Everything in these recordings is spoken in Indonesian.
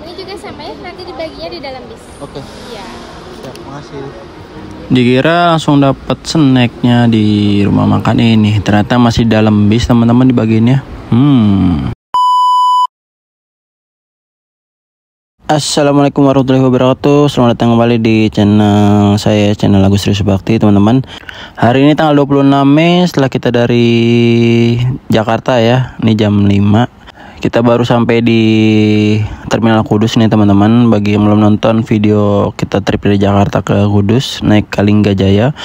Ini juga sama ya, nanti dibaginya di dalam bis. Oke. Iya. Siap, makasih. Dikira langsung dapat snacknya di rumah makan ini, ternyata masih dalam bis teman-teman dibagiinnya. Assalamualaikum warahmatullahi wabarakatuh. Selamat datang kembali di channel saya, channel Agus Trisubakti teman-teman. Hari ini tanggal 26 Mei setelah kita dari Jakarta ya. Ini jam 5. Kita baru sampai di Terminal Kudus nih teman-teman. Bagi yang belum nonton video kita trip dari Jakarta ke Kudus naik Kalinggajaya,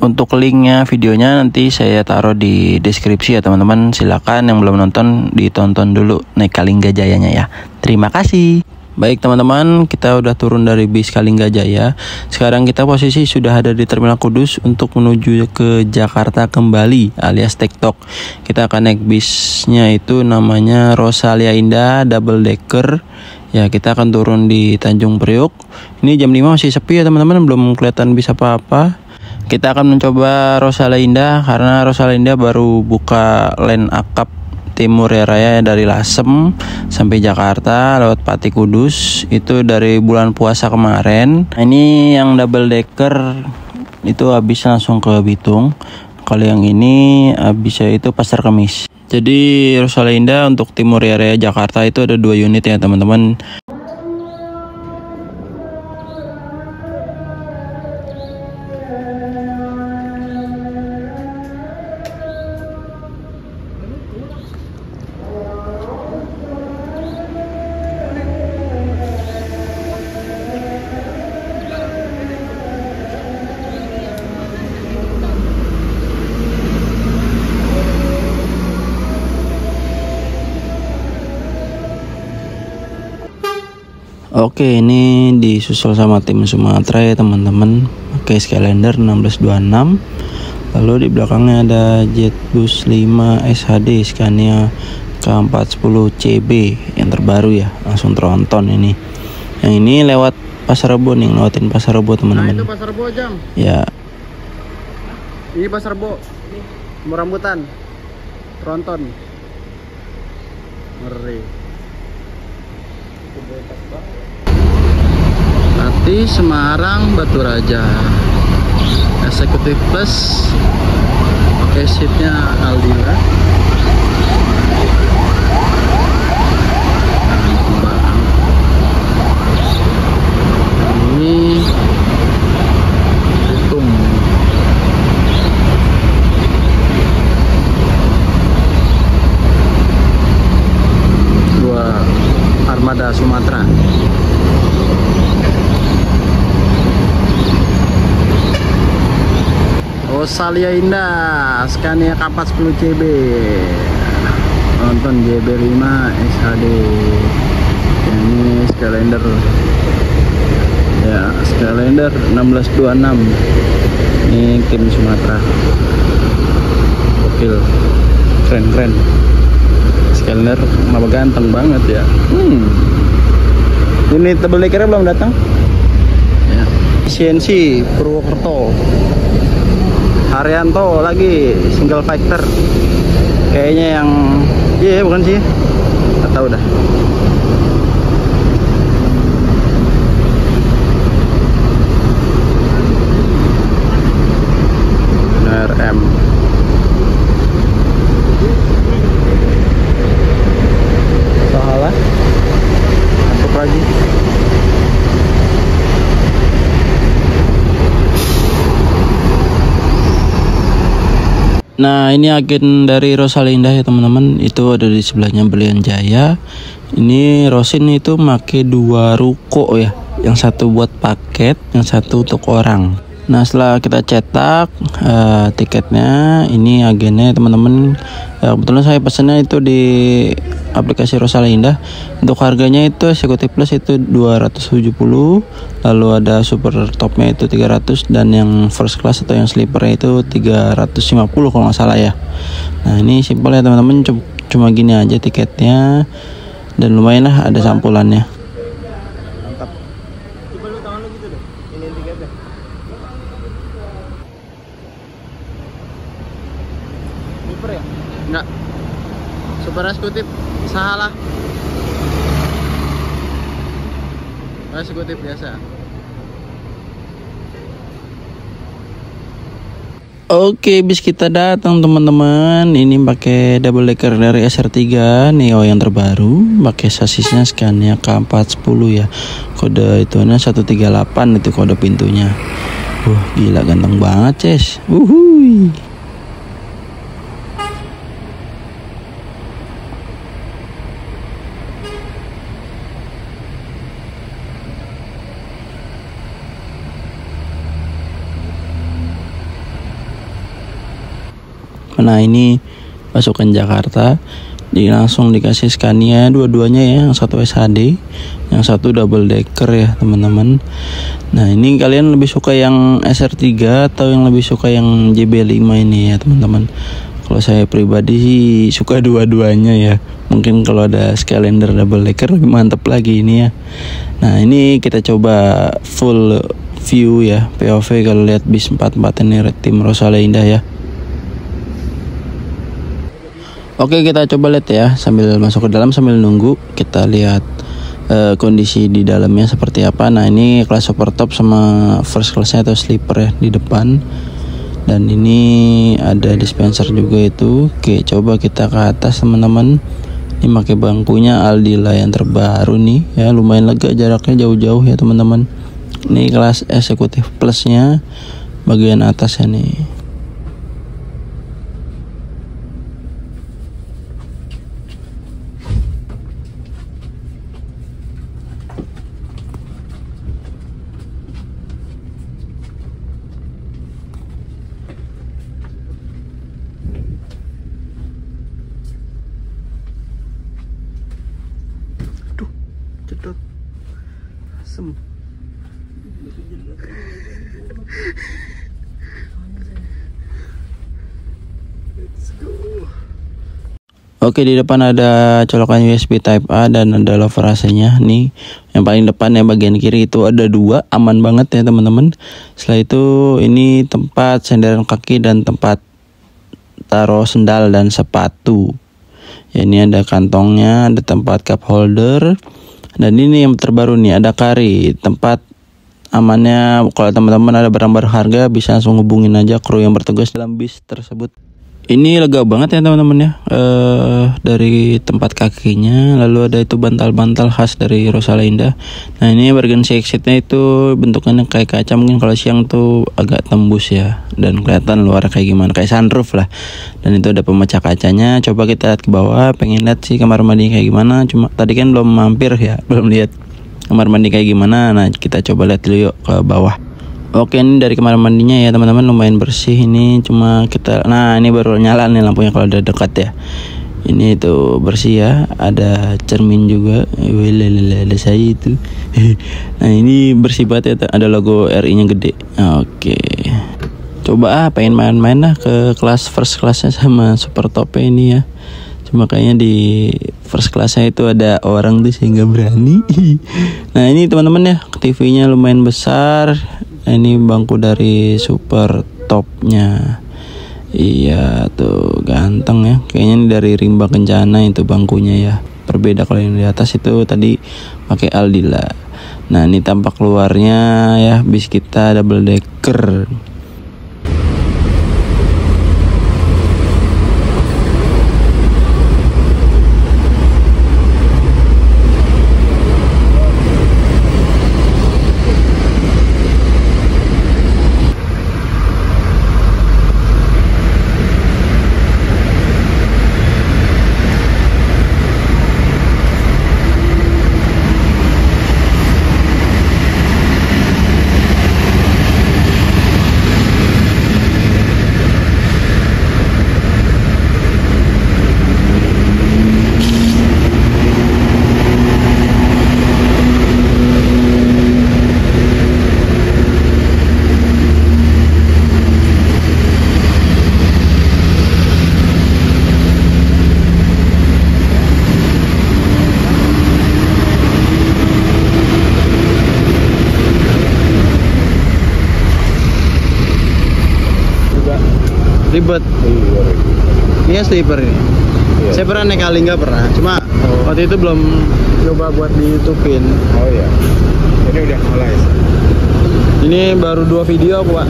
untuk linknya videonya nanti saya taruh di deskripsi ya teman-teman. Silakan yang belum nonton ditonton dulu naik Kalinggajayanya ya. Terima kasih. Baik teman-teman, kita udah turun dari bis Kalinggajaya. Sekarang kita posisi sudah ada di Terminal Kudus untuk menuju ke Jakarta kembali alias TikTok. Kita akan naik bisnya itu namanya Rosalia Indah Double Decker. Ya, kita akan turun di Tanjung Priok. Ini jam 5 masih sepi ya teman-teman, belum kelihatan bis apa-apa. Kita akan mencoba Rosalia Indah karena Rosalia Indah baru buka line akap Timur Raya dari Lasem sampai Jakarta lewat Pati Kudus itu dari bulan puasa kemarin. Nah, ini yang double decker itu habis langsung ke Bitung. Kalau yang ini habisnya itu Pasar Kemis. Jadi Rosalia Indah untuk Timur Raya Jakarta itu ada 2 unit ya teman-teman. Oke, ini disusul sama tim Sumatera ya teman-teman. Oke, Skylander 1626. Lalu di belakangnya ada Jetbus 5 SHD Scania K410 CB yang terbaru ya. Langsung tronton ini. Yang ini lewat Pasar Rebo nih, lewatin Pasar Rebo teman-teman. Nah, itu Pasar Rebo jam. Ya. Ini Pasar Rebo. Mau rambutan. Tronton. Ngeri. Pati Semarang Batu Raja Eksekutif Plus. Oke, seatnya Aldila. Ini Bitung. Dua armada Sumatera. Rosalia Indah Scania K410 CB, nonton JB5 SHD. Ini Skylander ya, Skylander 1626. Ini tim Sumatera. Gokil, keren Skylander kenapa ganteng banget ya. Ini double deckernya belum datang ya. CNC Purwokerto Haryanto lagi single fighter kayaknya yang bukan sih, nggak tahu dah. RM salah masuk lagi. Nah, ini agen dari Rosalia Indah ya teman-teman. Itu ada di sebelahnya Belian Jaya. Ini Rosin itu make 2 ruko ya. Yang satu buat paket, yang satu untuk orang. Nah, setelah kita cetak tiketnya, ini agennya teman-teman. Kebetulan saya pesennya itu di aplikasi Rosalia Indah. Untuk harganya itu Eksekutif Plus itu 270, lalu ada Super Topnya itu 300, dan yang First Class atau yang Sleepernya itu 350 kalau nggak salah ya. Nah, ini simpel ya teman-teman, cuma gini aja tiketnya, dan lumayan lah ada sampulannya. Mantap. Coba lu tangan lu gitu deh. Ini tiketnya. Sleeper ya? Enggak. Super Eksekutif salah. eksekutif biasa. Oke, bis kita datang teman-teman. Ini pakai double decker dari SR3 Neo yang terbaru, pakai sasisnya Scania K410 ya. Kode itunya 138 itu kode pintunya. Gila ganteng banget, Ces. Wuhui. Nah, ini pasukan Jakarta, langsung dikasih Scania dua-duanya ya, yang satu SHD, yang satu double decker ya teman-teman. Nah, ini kalian lebih suka yang SR3 atau yang lebih suka yang JB5 ini ya teman-teman? Kalau saya pribadi sih suka dua-duanya ya. Mungkin kalau ada Skylander double decker lebih mantap lagi ini ya. Nah, ini kita coba full view ya, POV kalau lihat bis 44 ini tim Rosale Indah ya. Oke, kita coba lihat ya, sambil masuk ke dalam sambil nunggu kita lihat kondisi di dalamnya seperti apa. Nah, ini kelas super top sama first classnya atau sleeper ya di depan. Dan ini ada dispenser juga itu. Oke, coba kita ke atas teman-teman. Ini pakai bangkunya Aldila yang terbaru nih ya, lumayan lega, jaraknya jauh-jauh ya teman-teman. Ini kelas eksekutif plusnya bagian atasnya nih. Cedot asem. Let's go. Oke, di depan ada colokan USB Type A dan ada lover AC-nya nih. Yang paling depan ya bagian kiri itu ada dua, aman banget ya teman-teman. Setelah itu ini tempat senderan kaki dan tempat taruh sendal dan sepatu. Ya, ini ada kantongnya, ada tempat cup holder. Dan ini yang terbaru nih, ada kari, tempat amannya kalau teman-teman ada barang-barang harga bisa langsung hubungin aja kru yang bertugas dalam bis tersebut. Ini lega banget ya teman-teman ya, dari tempat kakinya. Lalu ada itu bantal-bantal khas dari Rosale Indah. Nah, ini bagian exitnya itu bentukannya kayak kaca, mungkin kalau siang tuh agak tembus ya, dan kelihatan luar kayak gimana, kayak sunroof lah. Dan itu ada pemecah kacanya. Coba kita lihat ke bawah, pengen lihat sih kamar mandi kayak gimana. Cuma tadi kan belum mampir ya, belum lihat kamar mandi kayak gimana. Nah, kita coba lihat dulu yuk ke bawah. Oke, ini dari kamar mandinya ya teman-teman, lumayan bersih ini. Cuma kita, nah ini baru nyala nih lampunya kalau udah dekat ya. Ini tuh bersih ya, ada cermin juga. Ada saya itu. Nah, ini bersih banget ya, ada logo RI-nya gede. Oke, coba pengen main-main lah ke kelas first classnya sama super topnya ini ya. Cuma kayaknya di first classnya itu ada orang tuh sehingga berani. Nah, ini teman-teman ya, TV-nya lumayan besar. Ini bangku dari super topnya. Iya tuh ganteng ya. Kayaknya ini dari Rimba Kencana itu bangkunya ya. Berbeda kalau yang di atas itu tadi pakai Aldila. Nah, ini tampak luarnya ya, bis kita double decker. Ribet. Iya, sleeper ini. Iya. Saya pernah naik kali, nggak pernah. Cuma waktu itu belum coba buat ditutupin. Oh iya. Ini udah mulai. Ini baru 2 video aku, Pak.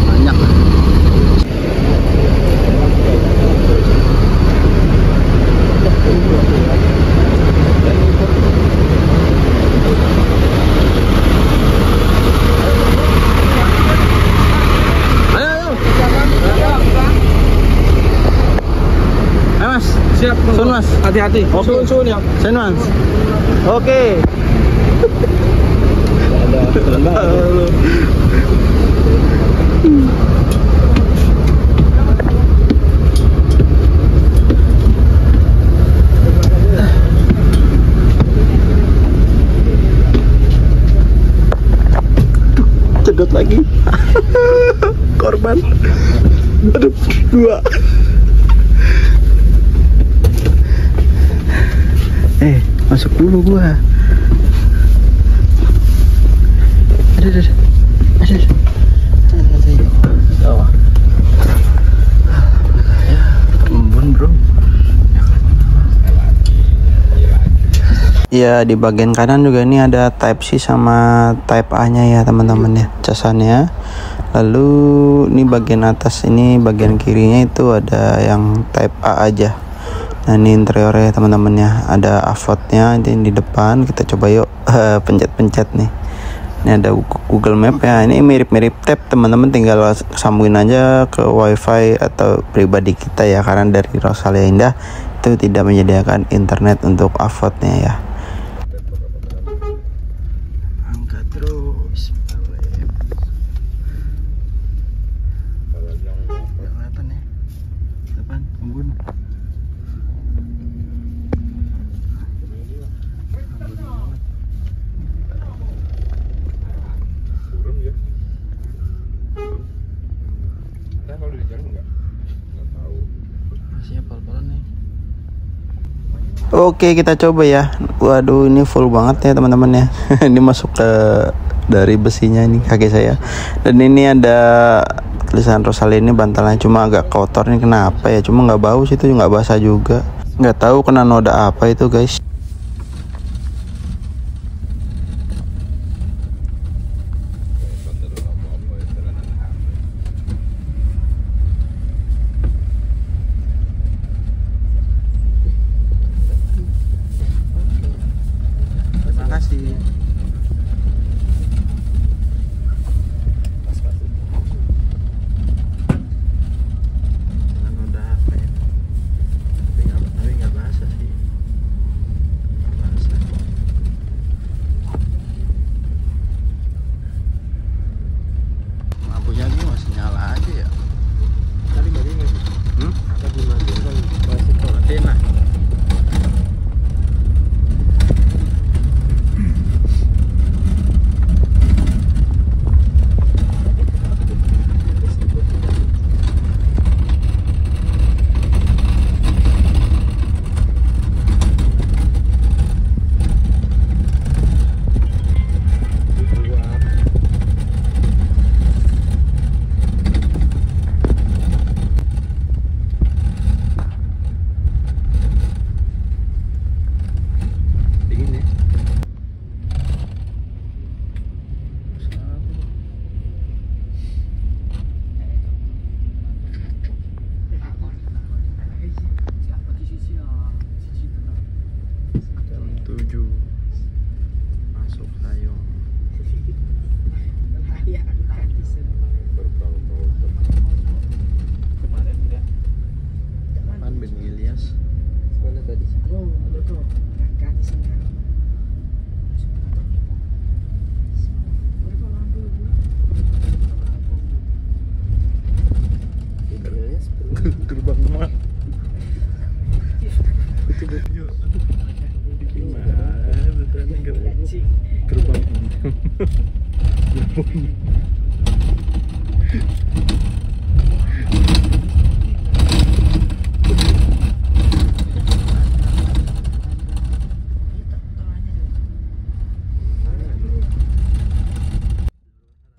Banyak. Mas, Siap, Sun Mas, hati-hati. Oke. Sun ya. Sun Mas. Oke. Cedot lagi. Korban. Aduh, 2. Masuk dulu gua. Aduh. Ya, embun, bro. Ya, di bagian kanan juga ini ada Type C sama Type A nya ya teman-teman ya, casannya. Lalu ini bagian atas, ini bagian kirinya itu ada yang Type A aja. Nah, ini interiornya teman-teman ya, ada avotnya di depan. Kita coba yuk pencet-pencet nih. Ini ada Google Map ya, ini mirip-mirip tab teman-teman, tinggal sambungin aja ke wifi atau pribadi kita ya, karena dari Rosalia Indah itu tidak menyediakan internet untuk avotnya ya. Angkat terus. Kelihatan ya. Depan embun. Oke, kita coba ya. Waduh, ini full banget ya teman-teman ya. Ini masuk ke dari besinya ini kaki saya. Dan ini ada tulisan Rosalia, ini bantalnya cuma agak kotor nih, kenapa ya? Cuma nggak bau sih, itu nggak basah juga. Nggak tahu kena noda apa itu guys. Makasih. Udah apa ya? Tapi nggak basah sih. Nggak basah. Lampunya ini masih nyala aja ya. Tadi nggak ingat. Tadi mati kan masih Matiin lah. Masuk sayung. Kapan Ben Ilyas? Gerbang rumah. Itu video. Gerbang.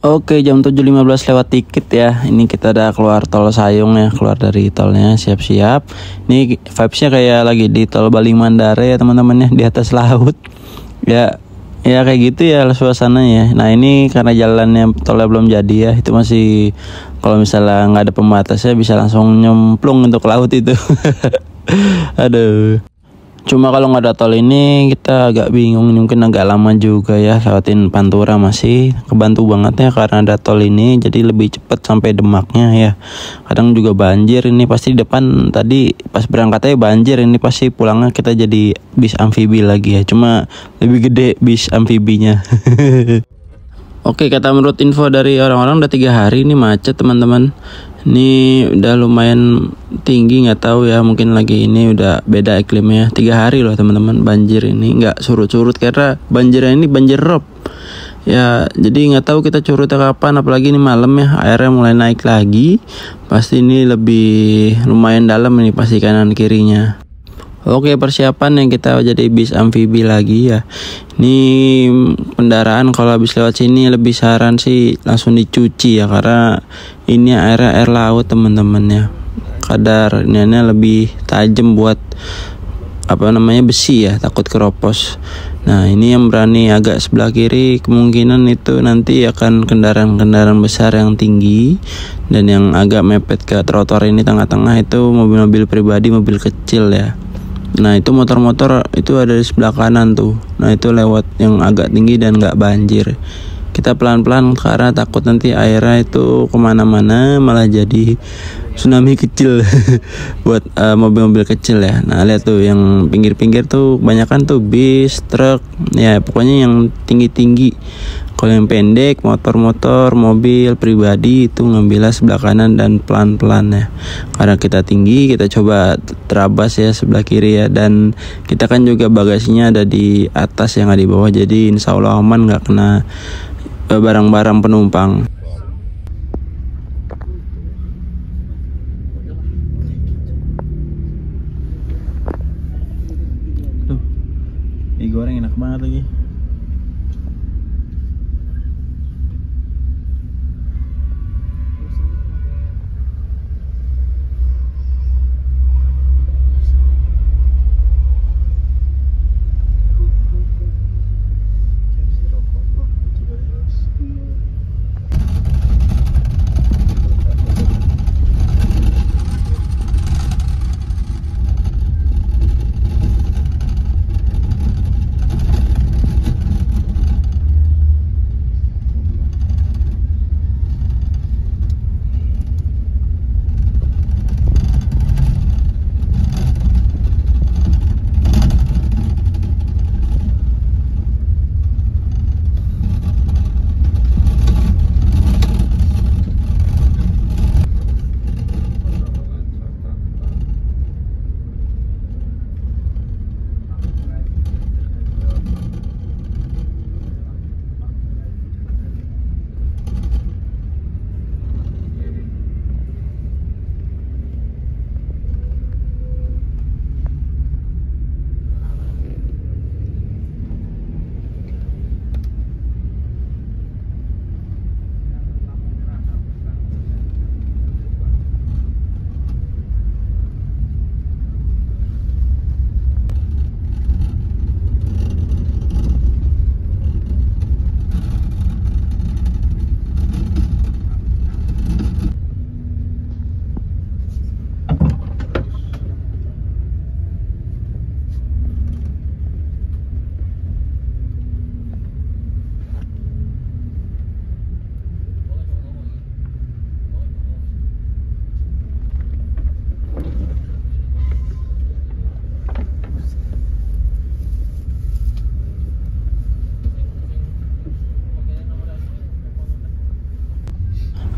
Oke, jam 7.15 lewat dikit ya. Ini kita udah keluar tol Sayung ya, keluar dari tolnya, siap-siap. Ini vibesnya kayak lagi di tol Bali Mandara ya teman-teman ya, di atas laut. Ya kayak gitu ya suasananya. Nah ini karena jalannya tolnya belum jadi ya, itu masih kalau misalnya nggak ada pembatasnya bisa langsung nyemplung untuk laut itu. Aduh. Cuma kalau nggak ada tol ini kita agak bingung, mungkin agak lama juga ya lewatin Pantura. Masih kebantu banget ya karena ada tol ini, jadi lebih cepet sampai Demaknya ya. Kadang juga banjir, ini pasti di depan tadi pas berangkatnya banjir, ini pasti pulangnya kita jadi bis amfibi lagi ya, cuma lebih gede bis amfibinya. Oke, kata menurut info dari orang-orang udah 3 hari ini macet teman-teman. Ini udah lumayan tinggi, nggak tahu ya, mungkin lagi ini udah beda iklimnya. 3 hari loh teman-teman banjir ini, nggak surut-surut karena banjirnya ini banjir rob. Ya jadi nggak tahu kita curutnya kapan, apalagi ini malam ya, airnya mulai naik lagi. Pasti ini lebih lumayan dalam ini pasti kanan kirinya. Oke, persiapan yang kita jadi bis amfibi lagi ya. Ini kendaraan kalau habis lewat sini lebih saran sih langsung dicuci ya, karena ini air laut teman-teman ya. Kadar ini lebih tajam buat besi ya, takut keropos. Nah ini yang berani agak sebelah kiri, kemungkinan itu nanti akan kendaraan-kendaraan besar yang tinggi, dan yang agak mepet ke trotoar ini tengah-tengah itu mobil-mobil pribadi, mobil kecil ya. Nah itu motor-motor itu ada di sebelah kanan tuh. Nah itu lewat yang agak tinggi dan nggak banjir. Kita pelan-pelan karena takut nanti airnya itu kemana-mana malah jadi tsunami kecil buat mobil-mobil kecil ya. Nah lihat tuh yang pinggir-pinggir tuh kebanyakan tuh bis, truk ya, pokoknya yang tinggi-tinggi. Kalau yang pendek motor-motor, mobil pribadi itu ngambilnya sebelah kanan dan pelan-pelan ya. Karena kita tinggi, kita coba terabas ya sebelah kiri ya. Dan kita kan juga bagasinya ada di atas yang ada di bawah, jadi insya Allah aman, nggak kena barang-barang penumpang. Tuh, mie goreng enak banget lagi.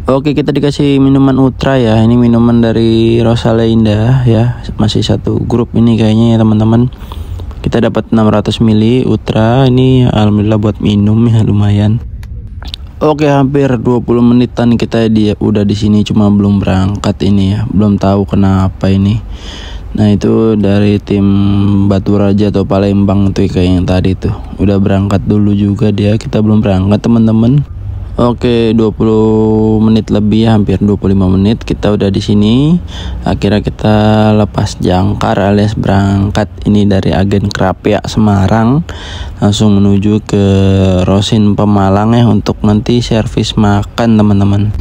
Oke, kita dikasih minuman Ultra ya. Ini minuman dari Rosalinda ya. Masih satu grup ini kayaknya ya teman-teman. Kita dapat 600 ml Ultra. Ini alhamdulillah buat minum ya, lumayan. Oke, hampir 20 menitan kita udah di sini, cuma belum berangkat ini ya. Belum tahu kenapa ini. Nah itu dari tim Batu Raja atau Palembang tuh kayak yang tadi tuh. Udah berangkat dulu juga dia. Kita belum berangkat teman-teman. Oke, 20 menit lebih ya, hampir 25 menit kita udah di sini. Akhirnya kita lepas jangkar alias berangkat ini dari Agen Krapia Semarang langsung menuju ke Rosin Pemalang ya untuk nanti servis makan teman-teman.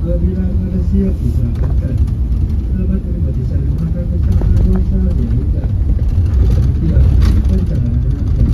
Apabila Anda siap disampaikan, selamat menikmati sari makan bersama dosa dilakukan. Demikian pencerahan berangkat.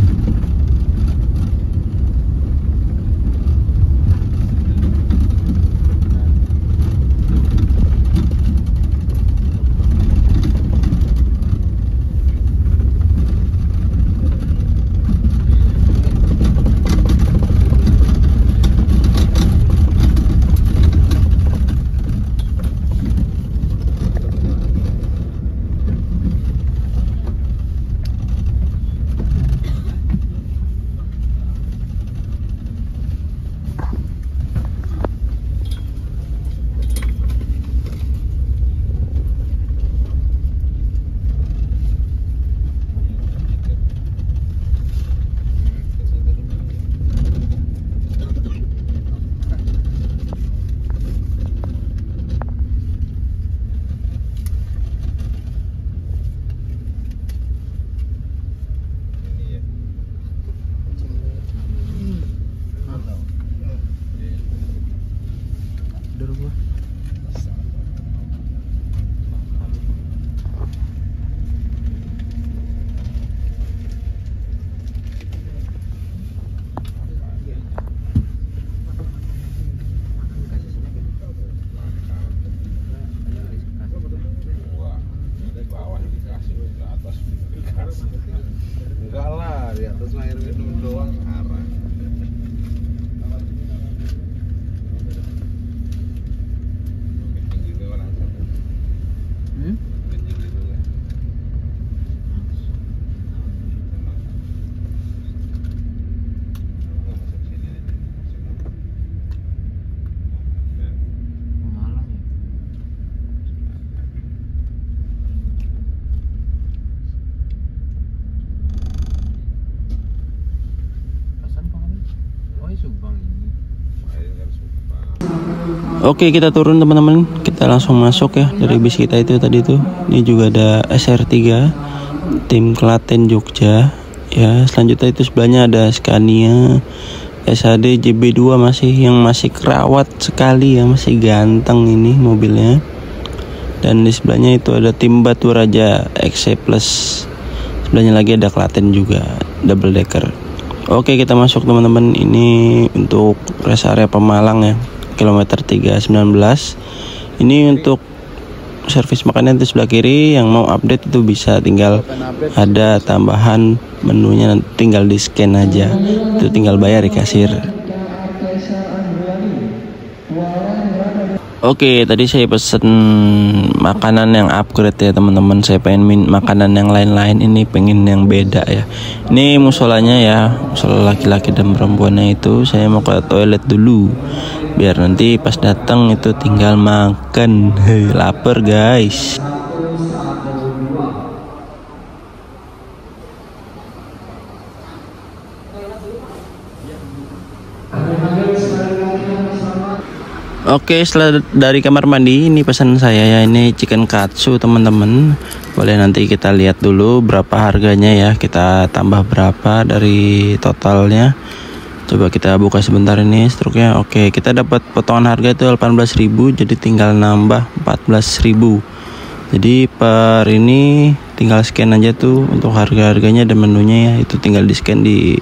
Enggak lah, di atas air minum doang arah. Oke, kita turun teman-teman. Kita langsung masuk ya dari bis kita itu tadi tuh. Ini juga ada SR3 tim Klaten Jogja. Ya, selanjutnya itu sebelahnya ada Scania SAD JB2 masih kerawat sekali ya, masih ganteng ini mobilnya. Dan di sebelahnya itu ada tim Batu Raja XC Plus. Sebelahnya lagi ada Klaten juga double decker. Oke, kita masuk teman-teman. Ini untuk rest area Pemalang ya, kilometer 319. Ini untuk servis makanan di sebelah kiri. Yang mau update itu bisa tinggal ada tambahan menunya, tinggal di scan aja, itu tinggal bayar di kasir. Oke, tadi saya pesen makanan yang upgrade ya teman-teman. Saya pengen makanan yang lain-lain, ini pengen yang beda ya. Ini musolanya ya, musola laki-laki dan perempuannya itu. Saya mau ke toilet dulu biar nanti pas datang itu tinggal makan. Hei, lapar guys. Oke, setelah dari kamar mandi, ini pesan saya ya, ini chicken katsu teman-teman. Boleh nanti kita lihat dulu berapa harganya ya, kita tambah berapa dari totalnya. Coba kita buka sebentar ini struknya. Oke, kita dapat potongan harga itu 18.000, jadi tinggal nambah 14.000. Jadi per ini tinggal scan aja tuh untuk harga-harganya dan menunya ya, itu tinggal di scan di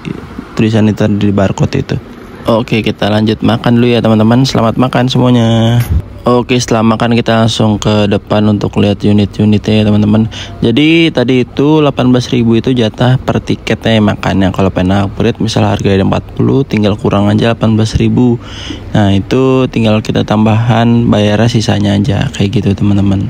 tulisan itu di barcode itu. Oke, kita lanjut makan dulu ya teman-teman. Selamat makan semuanya. Oke, setelah makan kita langsung ke depan untuk lihat unit-unitnya ya teman-teman. Jadi tadi itu 18.000 itu jatah per tiketnya makannya. Kalau pengen upgrade misal harganya 40, tinggal kurang aja 18.000. Nah, itu tinggal kita tambahan bayarnya sisanya aja kayak gitu teman-teman.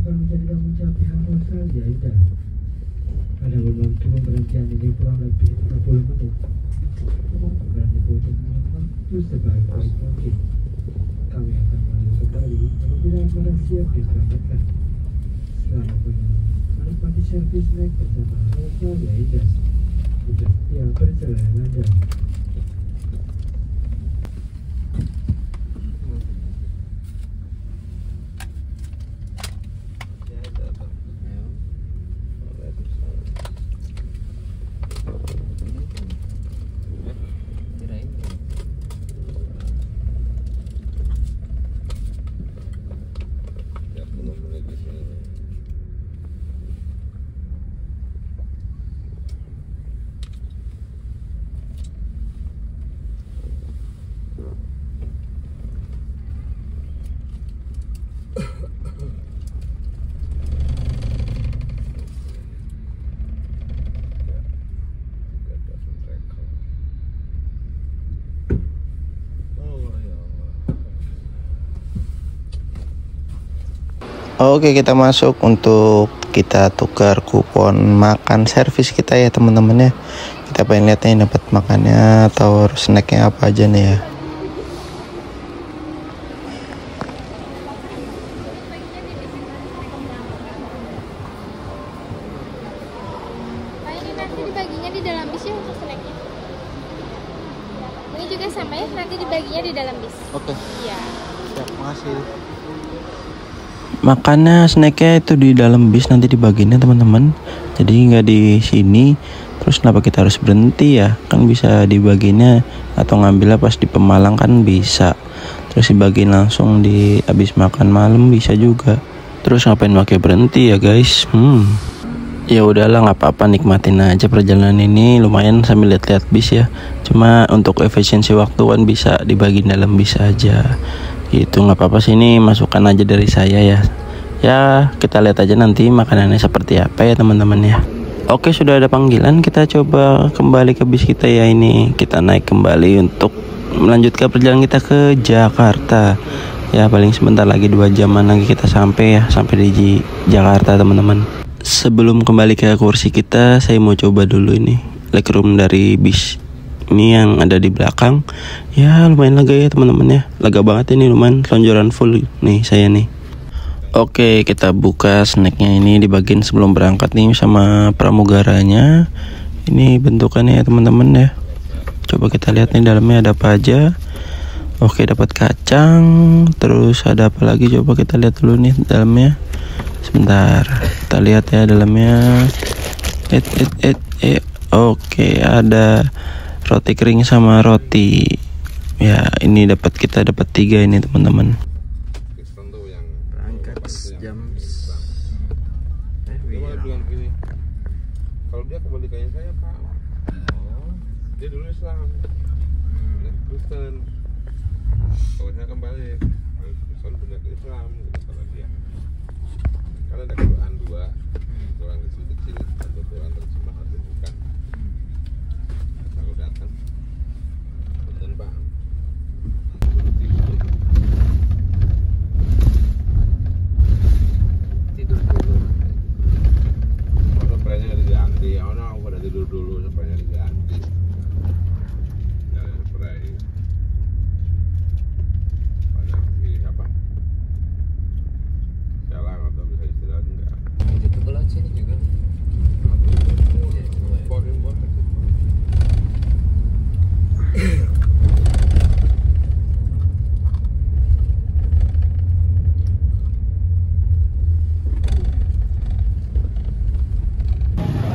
akan menjadi tanggung jawab pihak Australia, Ida. Pada waktu pemberhentian ini kurang lebih 30 menit. Mengumpulkan itu untuk waktu sebaik-baik mungkin. Kami akan mulai kembali apabila anda siap diselamatkan. Selamat menikmati servis naik bersama Australia, Ida. Sudah siap perjalanan Anda. Oke, kita masuk untuk kita tukar kupon makan servis kita ya teman-teman ya. Kita pengen lihat nih dapat makannya atau snacknya apa aja nih ya. Pak, ini nanti dibaginya di dalam bis ya untuk snacknya. Ini juga sama ya, nanti dibaginya di dalam bis. Oke. Iya. Siap, makasih. Makannya snacknya itu di dalam bis nanti dibaginya teman-teman. Jadi nggak di sini. Terus kenapa kita harus berhenti ya? Kan bisa dibaginya atau ngambilnya pas di Pemalang kan bisa. Terus dibagiin langsung di habis makan malam bisa juga. Terus ngapain pakai berhenti ya guys? Ya udahlah, nggak apa-apa, nikmatin aja perjalanan ini, lumayan sambil lihat-lihat bis ya. Cuma untuk efisiensi waktu kan bisa dibagiin dalam bis aja. Gitu, nggak apa-apa sih, ini masukan aja dari saya ya. Ya kita lihat aja nanti makanannya seperti apa ya teman-teman ya. Oke, sudah ada panggilan, kita coba kembali ke bis kita ya. Ini kita naik kembali untuk melanjutkan perjalanan kita ke Jakarta. Ya paling sebentar lagi 2 jaman lagi kita sampai ya, sampai di Jakarta teman-teman. Sebelum kembali ke kursi kita, saya mau coba dulu ini legroom dari bis ini yang ada di belakang. Ya lumayan lega ya teman-teman ya, lega banget ini, lumayan lonjoran full nih saya nih. Oke, kita buka snacknya ini di bagian sebelum berangkat nih sama pramugaranya. Ini bentukannya ya teman-teman ya. Coba kita lihat nih dalamnya ada apa aja. Oke, dapat kacang, terus ada apa lagi, coba kita lihat dulu nih dalamnya. Sebentar, kita lihat ya dalamnya. Oke, ada roti kering sama roti. Ya, ini kita dapat 3 ini teman-teman. Berangkat jam bilang gini, kalau dia kebalikannya saya Pak, dia dulu Islam, Kristen, kalau saya kembali Kristen pindah ke Islam, gitu kalau dia. Karena ada Quran 2, Quran kecil-kecil, atau Quran terjemah atau bukan. Kalau datang, betul Pak. Tidur dulu. Kalau spraynya diganti, pada tidur dulu, spraynya diganti. Jangan spray. Pada apa? Jalan atau bisa istirahat enggak? itu belah sini juga.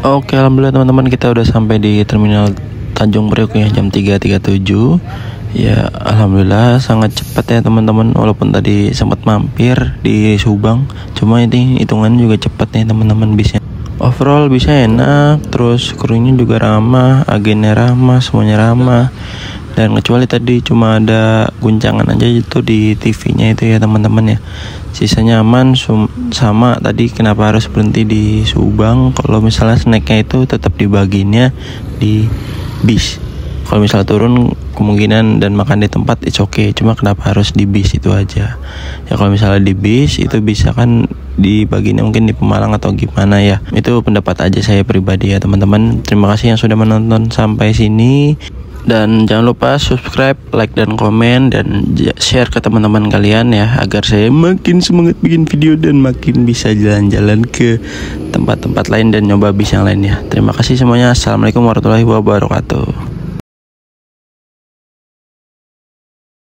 Oke, alhamdulillah teman-teman, kita udah sampai di terminal Tanjung Priok ya, jam 3.37. Ya alhamdulillah sangat cepat ya teman-teman, walaupun tadi sempat mampir di Subang, cuma ini hitungannya juga cepat nih teman-teman bisnya. Overall bisa enak, terus krunya juga ramah, agennya ramah, semuanya ramah. Dan kecuali tadi cuma ada guncangan aja itu di TV-nya itu ya teman-teman ya. Sisanya aman, sama tadi kenapa harus berhenti di Subang. Kalau misalnya snacknya itu tetap dibaginya di bis. kalau misalnya turun kemungkinan dan makan di tempat it's okay, cuma kenapa harus di bis itu aja ya. Kalau misalnya di bis itu bisa kan dibaginya mungkin di Pemalang atau gimana ya, itu pendapat aja saya pribadi ya teman-teman. Terima kasih yang sudah menonton sampai sini, dan jangan lupa subscribe, like dan komen, dan share ke teman-teman kalian ya, agar saya makin semangat bikin video dan makin bisa jalan-jalan ke tempat-tempat lain dan nyoba bis yang lainnya. Terima kasih semuanya. Assalamualaikum warahmatullahi wabarakatuh.